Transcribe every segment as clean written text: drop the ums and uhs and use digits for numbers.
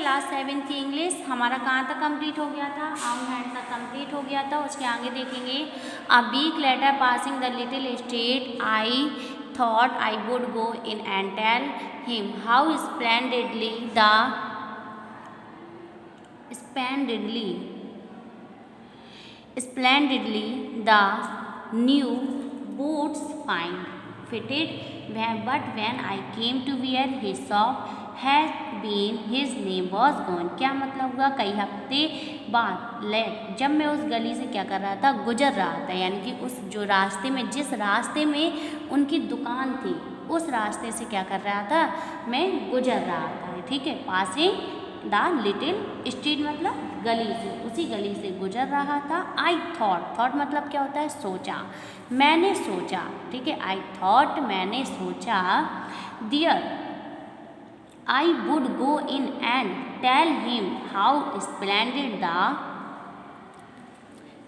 Class 7 की English हमारा कहाँ तक कंप्लीट हो गया था, आउन हैंड तक कंप्लीट हो गया था। उसके आगे देखेंगे a week later passing the little state I thought I would go in and tell him how splendidly the new boots find fitted, but when I came to where his shop had been, his name was gone। क्या मतलब हुआ, कई हफ्ते बाद जब मैं उस गली से क्या कर रहा था, गुजर रहा था, यानी कि उस जो रास्ते में, जिस रास्ते में उनकी दुकान थी, उस रास्ते से क्या कर रहा था, मैं गुजर रहा था। ठीक है, पासिंग द लिटिल स्ट्रीट मतलब गली से, उसी गली से गुजर रहा था। आई थॉट मतलब क्या होता है, सोचा, मैंने सोचा। ठीक है, आई थॉट मैंने सोचा, dear I would go in and tell him how splendid the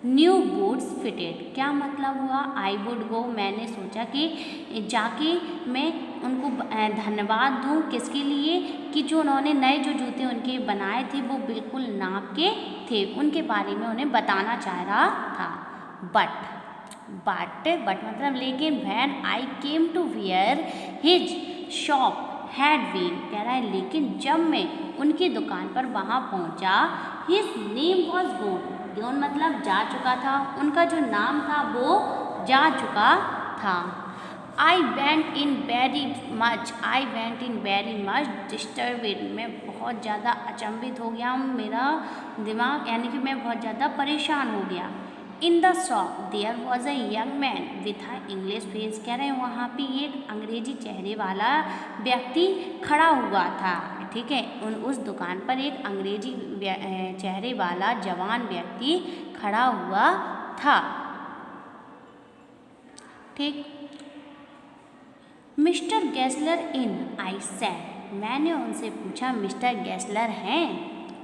new boots fitted. क्या मतलब हुआ, आई वुड गो मैंने सोचा कि जाके मैं उनको धन्यवाद दूँ, किसके लिए, कि जो उन्होंने नए जो जूते उनके बनाए थे वो बिल्कुल नाप के थे, उनके बारे में उन्हें बताना चाह रहा था। बट मतलब लेकिन when I came to where his shop had been, कह रहा है लेकिन जब मैं उनकी दुकान पर वहाँ पहुँचा, हिज नेम वॉज गॉन मतलब जा चुका था, उनका जो नाम था वो जा चुका था। I went in very much disturbed, मैं बहुत ज़्यादा अचंभित हो गया हूँ, मेरा दिमाग यानी कि मैं बहुत ज़्यादा परेशान हो गया। In the shop there was a young man with a English face, कह रहे हैं वहाँ पे एक अंग्रेजी चेहरे वाला व्यक्ति खड़ा हुआ था। ठीक है, उस दुकान पर एक अंग्रेजी चेहरे वाला जवान व्यक्ति खड़ा हुआ था। ठीक, मिस्टर गैसलर इन, आई सेड, मैंने उनसे पूछा मिस्टर गैसलर हैं?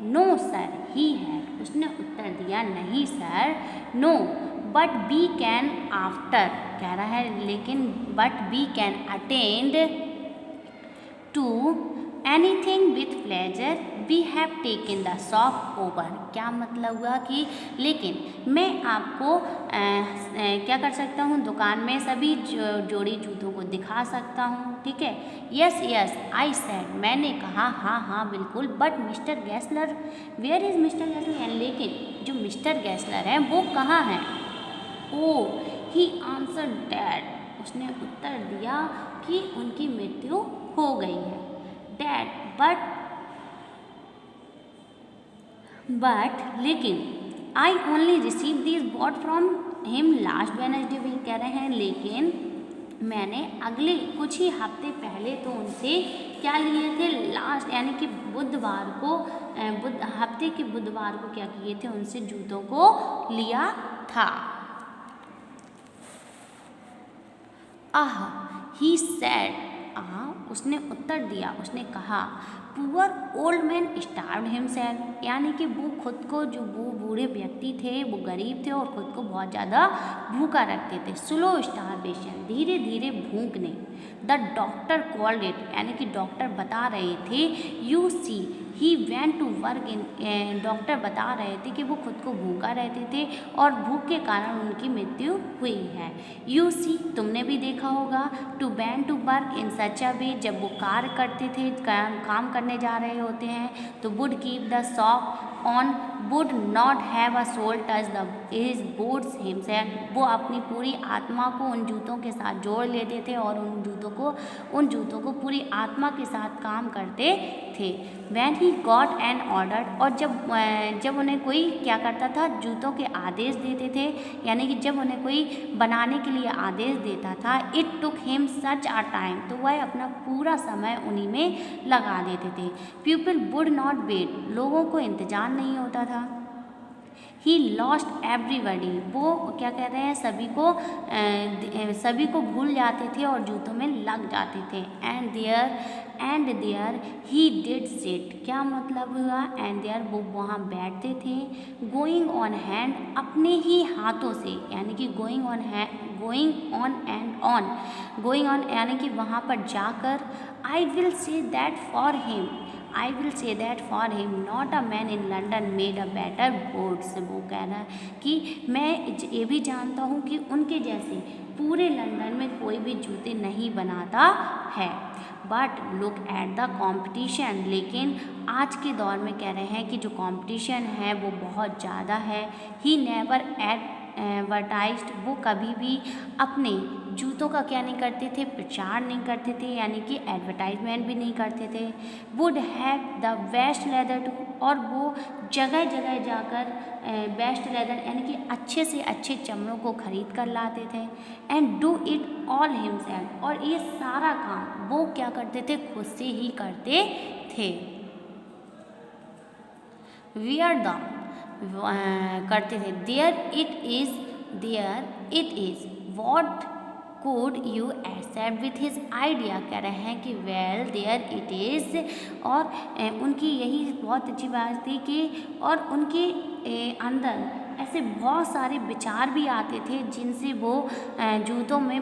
नो सर ही है, उसने उत्तर दिया नहीं sir, no but we can after, कह रहा है लेकिन but we can attend to anything with pleasure, we have taken the shop over. क्या मतलब हुआ कि लेकिन मैं आपको क्या कर सकता हूँ, दुकान में सभी जोड़ी जूतों को दिखा सकता हूँ। ठीक है, यस आई सेड, मैंने कहा हाँ हाँ बिल्कुल, but mister Gessler, where is mister Gessler, लेकिन जो मिस्टर गैसलर हैं वो कहाँ हैं? ओ ही आंसर डैड, उसने उत्तर दिया कि उनकी मृत्यु हो गई है। डैड बट लेकिन I only receive this boot from him last Wednesday week, कह रहे हैं लेकिन मैंने अगले कुछ ही हफ्ते पहले तो उनसे क्या लिए थे, लास्ट यानी कि बुधवार को, हफ्ते के बुधवार को क्या किए थे, उनसे जूतों को लिया था। ही सेड, उसने उत्तर दिया, उसने कहा poor old man starved himself, यानी कि वो खुद को, जो वो बूढ़े व्यक्ति थे वो गरीब थे और खुद को बहुत ज़्यादा भूखा रखते थे। स्लो स्टारवेशन, धीरे धीरे भूखने। द डॉक्टर कॉल्ड इट, यानी कि डॉक्टर बता रहे थे, you see he went to work in, doctor बता रहे थे कि वो खुद को भूखा रहते थे और भूख के कारण उनकी मृत्यु हुई है। यू सी, तुमने भी देखा होगा, to went to work in such a way, जब वो कार्य करते थे, काम करने जा रहे होते हैं, तो would keep the shop on, would not have a soul touch the his boots himself, वो अपनी पूरी आत्मा को उन जूतों के साथ जोड़ लेते थे और उन जूतों को पूरी आत्मा के साथ काम करते थे। When he got an order, और जब उन्हें कोई क्या करता था, जूतों के आदेश देते थे, यानी कि जब उन्हें कोई बनाने के लिए आदेश देता था, it took him such a time, तो वह अपना पूरा समय उन्हीं में लगा देते थे। पीपल वुड नॉट वेट, लोगों को इंतज़ार नहीं होता था। ही लॉस्ट एवरीबडी, वो क्या कह रहे हैं, सभी को भूल जाते थे और जूतों में लग जाते थे। And there he did sit, क्या मतलब हुआ, एंड देयर, वो वहाँ बैठते थे। गोइंग ऑन हैंड, अपने ही हाथों से, यानी कि गोइंग ऑन यानी कि वहाँ पर जाकर। I will say that for him, I will say that for him not a man in London made a better boats. वो कह रहा है कि मैं ये भी जानता हूँ कि उनके जैसे पूरे लंदन में कोई भी जूते नहीं बनाता है। But look at the competition, लेकिन आज के दौर में कह रहे हैं कि जो कॉम्पिटिशन है वो बहुत ज़्यादा है। ही नेवर एडवर्टाइज्ड, वो कभी भी अपने जूतों का क्या नहीं करते थे, प्रचार नहीं करते थे, यानी कि एडवर्टाइजमेंट भी नहीं करते थे। Would have the best leather too, और वो जगह जगह जाकर बेस्ट लेदर यानी कि अच्छे से अच्छे चमड़ों को खरीद कर लाते थे। And do it all himself, और ये सारा काम वो क्या करते थे, खुद से ही करते थे। वी आर द करते थे। There it is what could you accept with his idea, कह रहे हैं कि वेल देयर इट इज़, और उनकी यही बहुत अच्छी बात थी कि और उनके अंदर ऐसे बहुत सारे विचार भी आते थे जिनसे वो जूतों में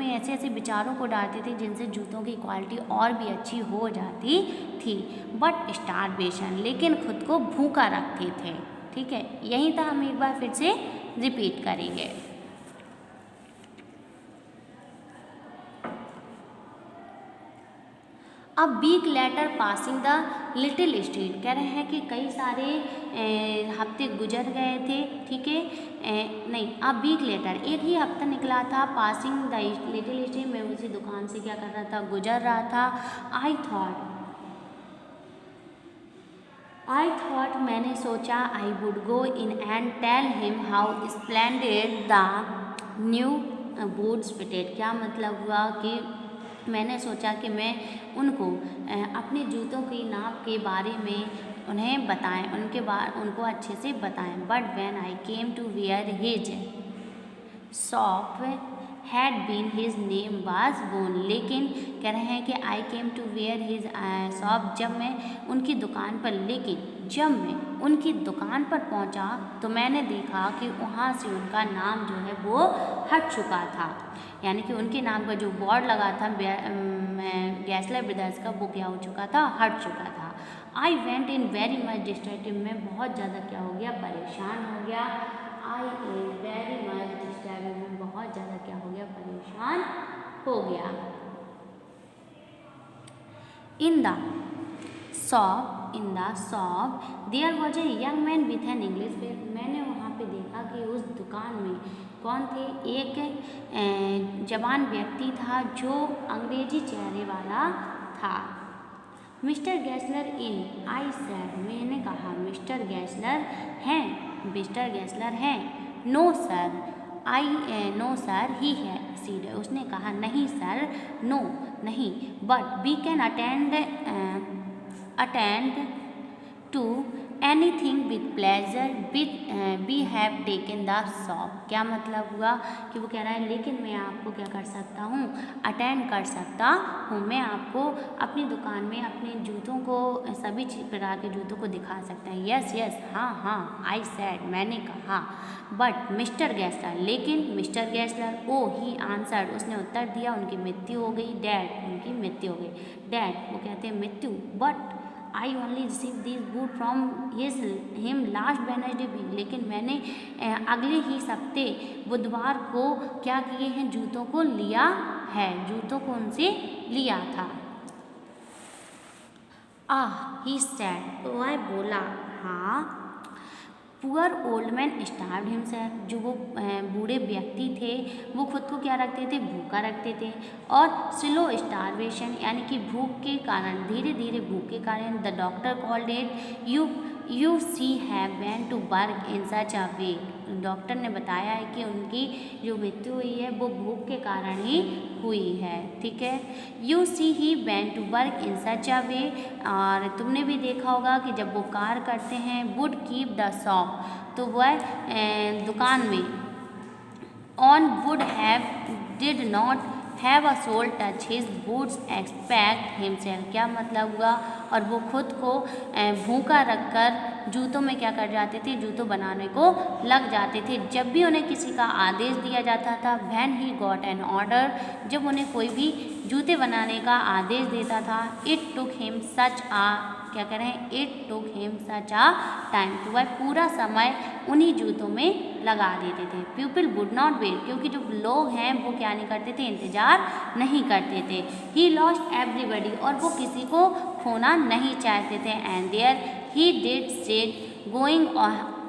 ऐसे ऐसे विचारों को डालते थे जिनसे जूतों की क्वालिटी और भी अच्छी हो जाती थी। बट स्टारवेशन, लेकिन खुद को भूखा रखते थे। ठीक है, यही था, हम एक बार फिर से रिपीट करेंगे। अब week later passing the little street, कह रहे हैं कि कई सारे हफ्ते गुजर गए थे। ठीक है, नहीं, अब वीक लेटर एक ही हफ्ता निकला था, पासिंग द लिटिल स्ट्रीट, मैं उसी दुकान से क्या कर रहा था, गुजर रहा था। आई थॉट, मैंने सोचा, I would go in and tell him how splendid the new boots fitted. क्या मतलब हुआ कि मैंने सोचा कि मैं उनको अपने जूतों की नाप के बारे में उन्हें बताएं, उनको अच्छे से बताएं। But when I came to where his shop had been his name was Bone, लेकिन कह रहे हैं कि I came to where his shop, जब मैं उनकी दुकान पर, लेकिन जब मैं उनकी दुकान पर पहुंचा तो मैंने देखा कि वहाँ से उनका नाम जो है वो हट चुका था, यानी कि उनके नाम का जो बोर्ड लगा था गैसलर ब्रदर्स का, वो क्या हो चुका था, हट चुका था। I went in very much disturb, मैं बहुत ज़्यादा क्या हो गया, परेशान हो गया। I is very much disturb, मैं बहुत ज़्यादा क्या हो गया, परेशान हो गया। In the shop there was a young man with an English face, मैंने वहाँ पे देखा कि उस दुकान में कौन थे, एक जवान व्यक्ति था जो अंग्रेजी चेहरे वाला था। मिस्टर गैसलर इन, आई सेड, मैंने कहा मिस्टर गैसलर हैं। नो सर ही है सीड, उसने कहा नहीं सर, नो नहीं, but we can attend to anything with pleasure, we have taken the shop. क्या मतलब हुआ कि वो कह रहा है लेकिन मैं आपको क्या कर सकता हूँ, अटेंड कर सकता हूँ, मैं आपको अपनी दुकान में अपने जूतों को, सभी प्रकार के जूतों को दिखा सकता है। यस, हाँ, आई सेड, मैंने कहा। बट मिस्टर गैसलर, लेकिन मिस्टर गैसलर, ओ ही आंसर्ड, उसने उत्तर दिया, उनकी मृत्यु हो गई। डैड, उनकी मृत्यु हो गई। डैड, वो कहते हैं मृत्यु, but I only receive this boot from him last Wednesday week, लेकिन मैंने अगले ही हफ्ते बुधवार को क्या किए हैं, जूतों को लिया है, जूतों को उनसे लिया था। ही सेड, वह बोला, हाँ। Poor old man starved himself, जो वो बूढ़े व्यक्ति थे वो खुद को क्या रखते थे, भूखा रखते थे। और स्लो स्टारवेशन, यानी कि भूख के कारण, धीरे धीरे भूख के कारण, the doctor called it you see have went to work in such a way, doctor ने बताया है कि उनकी जो मृत्यु हुई है वो भूख के कारण ही हुई है। ठीक है, you see he went to work in such a way, और तुमने भी देखा होगा कि जब वो कार्य करते हैं, वुड कीप द शॉप, तो वह दुकान में, on would have did not have a soul touch his boots expect himself, क्या मतलब हुआ, और वो खुद को भूखा रखकर जूतों में क्या कर जाते थे, जूतों बनाने को लग जाते थे। जब भी उन्हें किसी का आदेश दिया जाता था, when he got an order, जब उन्हें कोई भी जूते बनाने का आदेश देता था, इट टुक हिम सच आ, क्या कह रहे हैं, it took him such a time, तो वह पूरा समय उन्हीं जूतों में लगा देते थे। पीपल वुड नॉट वेट, क्योंकि जो लोग हैं वो क्या नहीं करते थे, इंतज़ार नहीं करते थे। ही लॉस्ट एवरीबडी, और वो किसी को खोना नहीं चाहते थे। And there he did sit going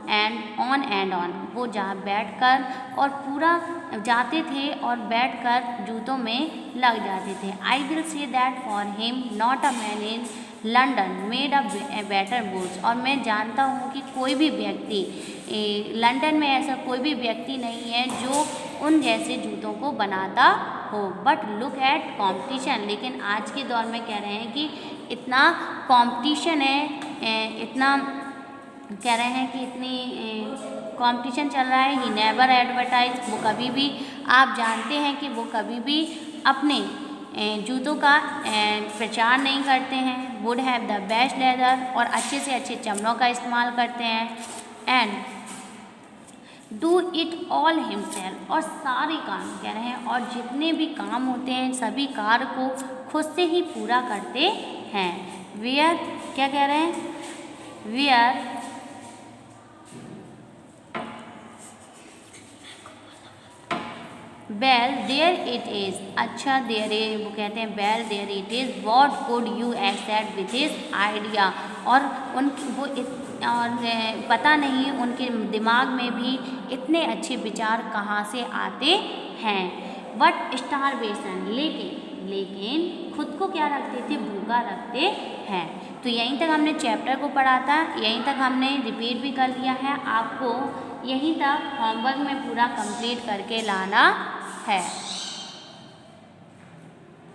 and on, वो जहाँ बैठकर और पूरा जाते थे और बैठकर जूतों में लग जाते थे। I will say that for him not a man in London made a better boots, और मैं जानता हूँ कि कोई भी व्यक्ति लंदन में ऐसा कोई भी व्यक्ति नहीं है जो उन जैसे जूतों को बनाता हो। बट लुक एट कंपटीशन, लेकिन आज के दौर में कह रहे हैं कि इतना कंपटीशन है, इतना कह रहे हैं कि इतनी कंपटीशन चल रहा है। ही नेवर एडवर्टाइज, वो कभी भी, आप जानते हैं कि वो कभी भी अपने जूतों का प्रचार नहीं करते हैं। Would have the best leather, और अच्छे से अच्छे चमड़ों का इस्तेमाल करते हैं। And do it all himself, और सारे काम कह रहे हैं, और जितने भी काम होते हैं सभी कार्य को खुद से ही पूरा करते हैं। वेयर, क्या कह रहे हैं, where well there it is, अच्छा देयर, वो कहते हैं well there it is, what could you accept with his idea, और और पता नहीं उनके दिमाग में भी इतने अच्छे विचार कहाँ से आते हैं। बट स्टारवेशन, लेकिन खुद को क्या रखते थे, भूखा रखते हैं। तो यहीं तक हमने चैप्टर को पढ़ा था, यहीं तक हमने रिपीट भी कर लिया है। आपको यहीं तक होमवर्क में पूरा कंप्लीट करके लाना है।